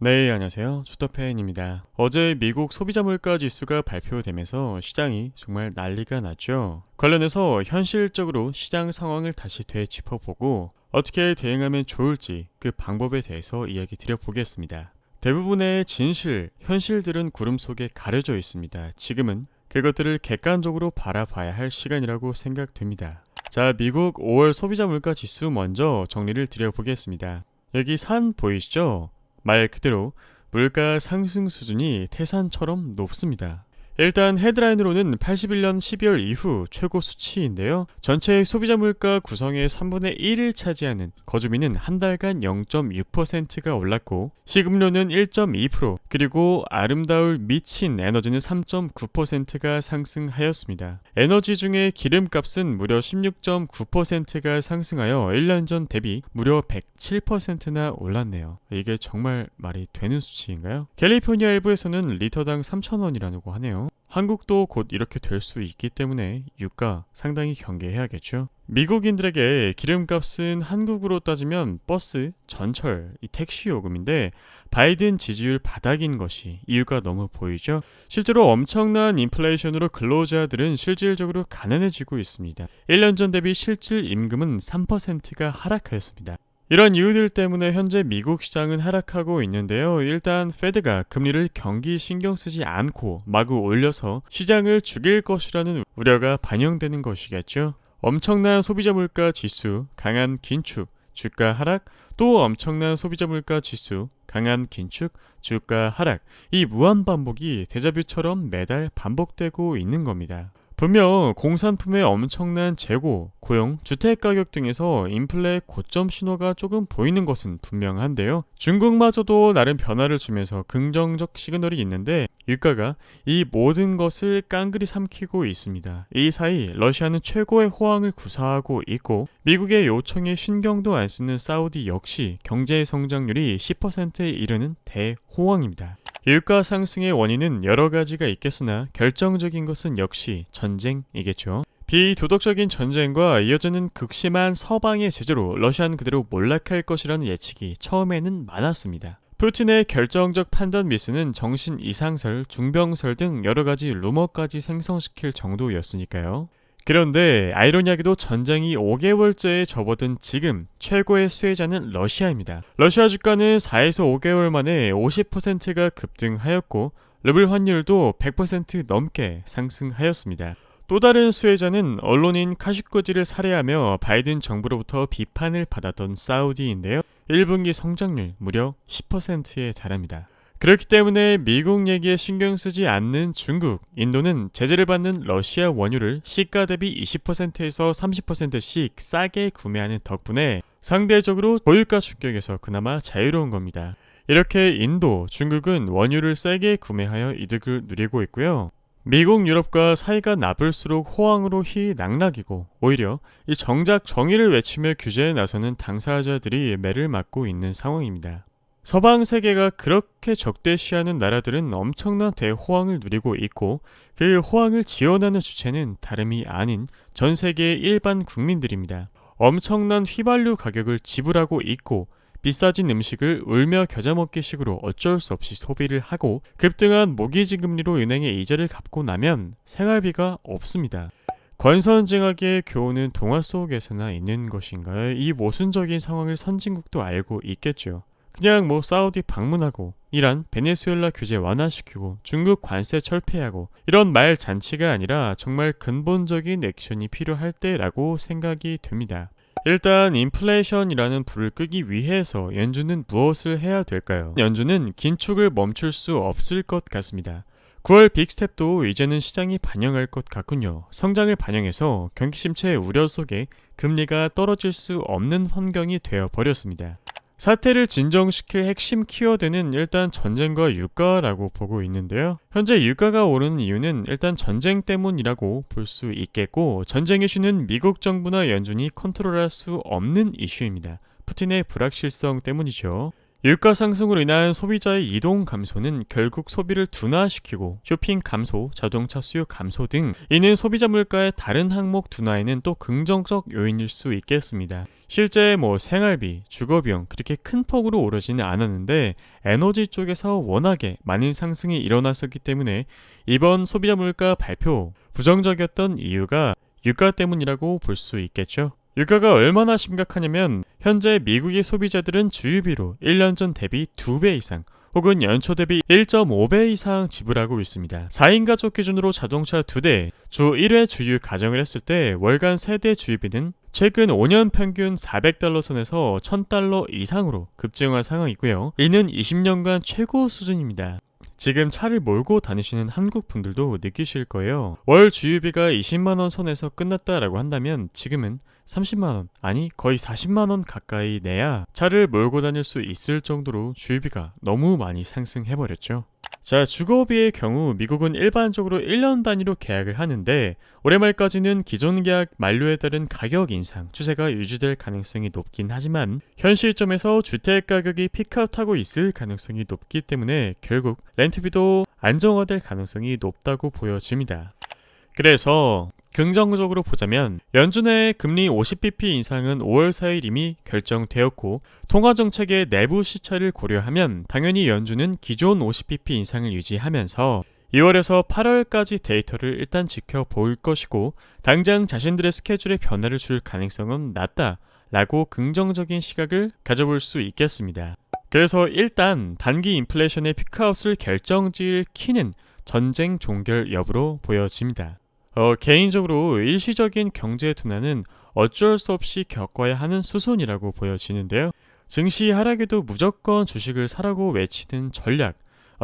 네, 안녕하세요. 주터팬입니다. 어제 미국 소비자 물가 지수가 발표되면서 시장이 정말 난리가 났죠. 관련해서 현실적으로 시장 상황을 다시 되짚어보고 어떻게 대응하면 좋을지 그 방법에 대해서 이야기 드려보겠습니다. 대부분의 진실, 현실들은 구름 속에 가려져 있습니다. 지금은 그것들을 객관적으로 바라봐야 할 시간이라고 생각됩니다. 자, 미국 5월 소비자 물가 지수 먼저 정리를 드려보겠습니다. 여기 산 보이시죠? 말 그대로 물가 상승 수준이 태산처럼 높습니다. 일단 헤드라인으로는 81년 12월 이후 최고 수치인데요. 전체 소비자 물가 구성의 3분의 1을 차지하는 거주민은 한 달간 0.6%가 올랐고 식음료는 1.2% 그리고 아름다울 미친 에너지는 3.9%가 상승하였습니다. 에너지 중에 기름값은 무려 16.9%가 상승하여 1년 전 대비 무려 107%나 올랐네요. 이게 정말 말이 되는 수치인가요? 캘리포니아 일부에서는 리터당 3,000원이라고 하네요. 한국도 곧 이렇게 될 수 있기 때문에 유가 상당히 경계해야겠죠. 미국인들에게 기름값은 한국으로 따지면 버스, 전철, 이 택시 요금인데 바이든 지지율 바닥인 것이 이유가 너무 보이죠. 실제로 엄청난 인플레이션으로 근로자들은 실질적으로 가난해지고 있습니다. 1년 전 대비 실질 임금은 3%가 하락하였습니다. 이런 이유들 때문에 현재 미국 시장은 하락하고 있는데요. 일단 페드가 금리를 경기 신경 쓰지 않고 마구 올려서 시장을 죽일 것이라는 우려가 반영되는 것이겠죠. 엄청난 소비자 물가 지수, 강한 긴축, 주가 하락, 또 엄청난 소비자 물가 지수, 강한 긴축, 주가 하락. 이 무한 반복이 데자뷰처럼 매달 반복되고 있는 겁니다. 분명 공산품의 엄청난 재고, 고용, 주택가격 등에서 인플레 고점 신호가 조금 보이는 것은 분명한데요. 중국마저도 나름 변화를 주면서 긍정적 시그널이 있는데 유가가 이 모든 것을 깡그리 삼키고 있습니다. 이 사이 러시아는 최고의 호황을 구사하고 있고 미국의 요청에 신경도 안 쓰는 사우디 역시 경제 성장률이 10%에 이르는 대호황입니다. 유가 상승의 원인은 여러 가지가 있겠으나 결정적인 것은 역시 전쟁이겠죠. 비도덕적인 전쟁과 이어지는 극심한 서방의 제재로 러시아는 그대로 몰락할 것이라는 예측이 처음에는 많았습니다. 푸틴의 결정적 판단 미스는 정신 이상설, 중병설 등 여러 가지 루머까지 생성시킬 정도였으니까요. 그런데 아이러니하게도 전쟁이 5개월째에 접어든 지금 최고의 수혜자는 러시아입니다. 러시아 주가는 4에서 5개월 만에 50%가 급등하였고 루블 환율도 100% 넘게 상승하였습니다. 또 다른 수혜자는 언론인 카슈코지를 살해하며 바이든 정부로부터 비판을 받았던 사우디인데요. 1분기 성장률 무려 10%에 달합니다. 그렇기 때문에 미국 얘기에 신경 쓰지 않는 중국, 인도는 제재를 받는 러시아 원유를 시가 대비 20%에서 30%씩 싸게 구매하는 덕분에 상대적으로 고유가 충격에서 그나마 자유로운 겁니다. 이렇게 인도, 중국은 원유를 세게 구매하여 이득을 누리고 있고요. 미국, 유럽과 사이가 나쁠수록 호황으로 희낙락이고 오히려 이 정작 정의를 외치며 규제에 나서는 당사자들이 매를 맞고 있는 상황입니다. 서방 세계가 그렇게 적대시하는 나라들은 엄청난 대호황을 누리고 있고 그 호황을 지원하는 주체는 다름이 아닌 전 세계의 일반 국민들입니다. 엄청난 휘발유 가격을 지불하고 있고 비싸진 음식을 울며 겨자 먹기 식으로 어쩔 수 없이 소비를 하고 급등한 모기지 금리로 은행에 이자를 갚고 나면 생활비가 없습니다. 권선징악의 교훈은 동화 속에서나 있는 것인가요? 이 모순적인 상황을 선진국도 알고 있겠죠. 그냥 사우디 방문하고 이란, 베네수엘라 규제 완화시키고 중국 관세 철폐하고 이런 말 잔치가 아니라 정말 근본적인 액션이 필요할 때라고 생각이 됩니다. 일단 인플레이션이라는 불을 끄기 위해서 연준은 무엇을 해야 될까요? 연준은 긴축을 멈출 수 없을 것 같습니다. 9월 빅스텝도 이제는 시장이 반영할 것 같군요. 성장을 반영해서 경기 침체 우려 속에 금리가 떨어질 수 없는 환경이 되어버렸습니다. 사태를 진정시킬 핵심 키워드는 일단 전쟁과 유가라고 보고 있는데요. 현재 유가가 오르는 이유는 일단 전쟁 때문이라고 볼 수 있겠고 전쟁 이슈는 미국 정부나 연준이 컨트롤할 수 없는 이슈입니다. 푸틴의 불확실성 때문이죠. 유가 상승으로 인한 소비자의 이동 감소는 결국 소비를 둔화시키고 쇼핑 감소, 자동차 수요 감소 등 이는 소비자 물가의 다른 항목 둔화에는 또 긍정적 요인일 수 있겠습니다. 실제 생활비, 주거비용 그렇게 큰 폭으로 오르지는 않았는데 에너지 쪽에서 워낙에 많은 상승이 일어났었기 때문에 이번 소비자 물가 발표 부정적이었던 이유가 유가 때문이라고 볼 수 있겠죠. 유가가 얼마나 심각하냐면 현재 미국의 소비자들은 주유비로 1년 전 대비 2배 이상 혹은 연초 대비 1.5배 이상 지불하고 있습니다. 4인 가족 기준으로 자동차 2대, 주 1회 주유 가정을 했을 때 월간 세대 주유비는 최근 5년 평균 400달러 선에서 1000달러 이상으로 급증한 상황이고요. 이는 20년간 최고 수준입니다. 지금 차를 몰고 다니시는 한국 분들도 느끼실 거예요. 월 주유비가 20만원 선에서 끝났다라고 한다면 지금은 30만원, 아니 거의 40만원 가까이 내야 차를 몰고 다닐 수 있을 정도로 주유비가 너무 많이 상승해버렸죠. 자, 주거비의 경우 미국은 일반적으로 1년 단위로 계약을 하는데 올해 말까지는 기존 계약 만료에 따른 가격 인상 추세가 유지될 가능성이 높긴 하지만 현 시점에서 주택 가격이 피크아웃하고 있을 가능성이 높기 때문에 결국 렌트비도 안정화될 가능성이 높다고 보여집니다. 그래서 긍정적으로 보자면 연준의 금리 50bp 인상은 5월 4일 이미 결정되었고 통화정책의 내부 시차를 고려하면 당연히 연준은 기존 50bp 인상을 유지하면서 2월에서 8월까지 데이터를 일단 지켜볼 것이고 당장 자신들의 스케줄에 변화를 줄 가능성은 낮다라고 긍정적인 시각을 가져볼 수 있겠습니다. 그래서 일단 단기 인플레이션의 피크아웃을 결정지을 키는 전쟁 종결 여부로 보여집니다. 개인적으로 일시적인 경제 둔화는 어쩔 수 없이 겪어야 하는 수순이라고 보여지는데요. 증시 하락에도 무조건 주식을 사라고 외치는 전략,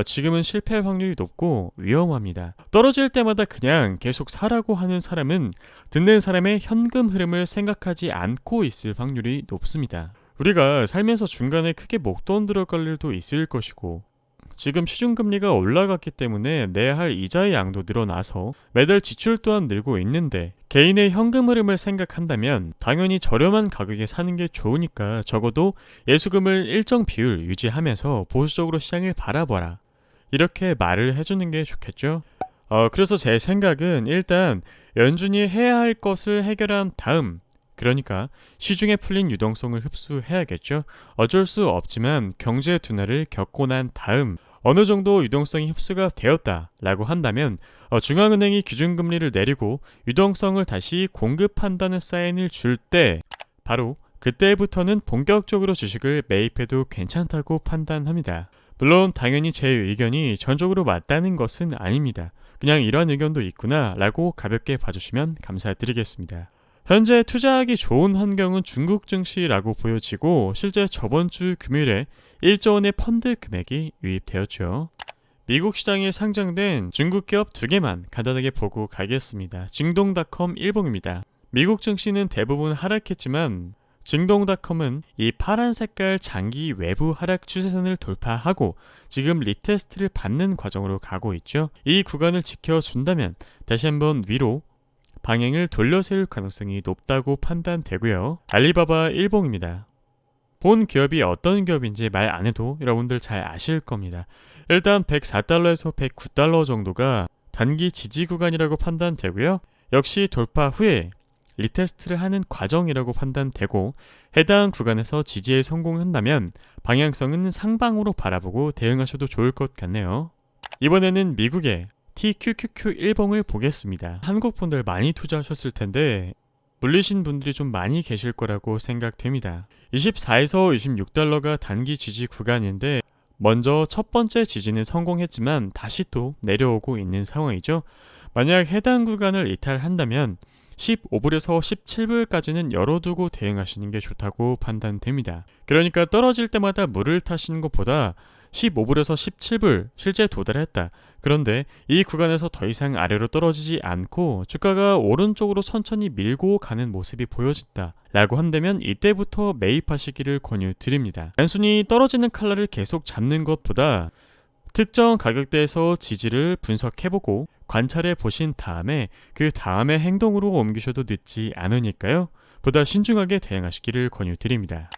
지금은 실패할 확률이 높고 위험합니다. 떨어질 때마다 그냥 계속 사라고 하는 사람은 듣는 사람의 현금 흐름을 생각하지 않고 있을 확률이 높습니다. 우리가 살면서 중간에 크게 목돈 들어갈 일도 있을 것이고 지금 시중금리가 올라갔기 때문에 내야 할 이자의 양도 늘어나서 매달 지출 또한 늘고 있는데 개인의 현금 흐름을 생각한다면 당연히 저렴한 가격에 사는 게 좋으니까 적어도 예수금을 일정 비율 유지하면서 보수적으로 시장을 바라봐라 이렇게 말을 해주는 게 좋겠죠. 그래서 제 생각은 일단 연준이 해야 할 것을 해결한 다음 그러니까 시중에 풀린 유동성을 흡수해야겠죠. 어쩔 수 없지만 경제 둔화를 겪고 난 다음 어느 정도 유동성이 흡수가 되었다라고 한다면 중앙은행이 기준금리를 내리고 유동성을 다시 공급한다는 사인을 줄 때 바로 그때부터는 본격적으로 주식을 매입해도 괜찮다고 판단합니다. 물론 당연히 제 의견이 전적으로 맞다는 것은 아닙니다. 그냥 이런 의견도 있구나 라고 가볍게 봐주시면 감사드리겠습니다. 현재 투자하기 좋은 환경은 중국 증시라고 보여지고 실제 저번 주 금요일에 1조 원의 펀드 금액이 유입되었죠. 미국 시장에 상장된 중국 기업 2개만 간단하게 보고 가겠습니다. 징동닷컴 일봉입니다. 미국 증시는 대부분 하락했지만 징동닷컴은 이 파란 색깔 장기 외부 하락 추세선을 돌파하고 지금 리테스트를 받는 과정으로 가고 있죠. 이 구간을 지켜준다면 다시 한번 위로 방향을 돌려세울 가능성이 높다고 판단되고요. 알리바바 일봉입니다. 본 기업이 어떤 기업인지 말 안 해도 여러분들 잘 아실 겁니다. 일단 104달러에서 109달러 정도가 단기 지지 구간이라고 판단되고요. 역시 돌파 후에 리테스트를 하는 과정이라고 판단되고 해당 구간에서 지지에 성공한다면 방향성은 상방으로 바라보고 대응하셔도 좋을 것 같네요. 이번에는 미국의 TQQQ 일봉을 보겠습니다. 한국 분들 많이 투자하셨을 텐데 물리신 분들이 좀 많이 계실 거라고 생각됩니다. 24에서 26달러가 단기 지지 구간인데 먼저 첫 번째 지지는 성공했지만 다시 또 내려오고 있는 상황이죠. 만약 해당 구간을 이탈한다면 15불에서 17불까지는 열어두고 대응하시는 게 좋다고 판단됩니다. 그러니까 떨어질 때마다 물을 타시는 것보다 15불에서 17불 실제 도달했다. 그런데 이 구간에서 더 이상 아래로 떨어지지 않고 주가가 오른쪽으로 천천히 밀고 가는 모습이 보여진다 라고 한다면 이때부터 매입하시기를 권유드립니다. 단순히 떨어지는 칼날을 계속 잡는 것보다 특정 가격대에서 지지를 분석해보고 관찰해 보신 다음에 그 다음에 행동으로 옮기셔도 늦지 않으니까요. 보다 신중하게 대응하시기를 권유드립니다.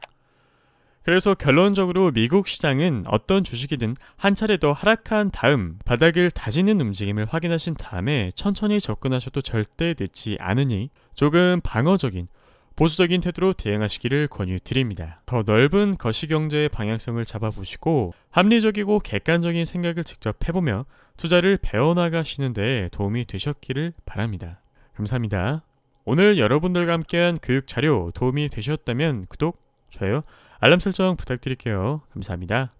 그래서 결론적으로 미국 시장은 어떤 주식이든 한 차례 더 하락한 다음 바닥을 다지는 움직임을 확인하신 다음에 천천히 접근하셔도 절대 늦지 않으니 조금 방어적인 보수적인 태도로 대응하시기를 권유드립니다. 더 넓은 거시경제의 방향성을 잡아보시고 합리적이고 객관적인 생각을 직접 해보며 투자를 배워나가시는 데 도움이 되셨기를 바랍니다. 감사합니다. 오늘 여러분들과 함께한 교육 자료 도움이 되셨다면 구독, 좋아요, 알람 설정 부탁드릴게요. 감사합니다.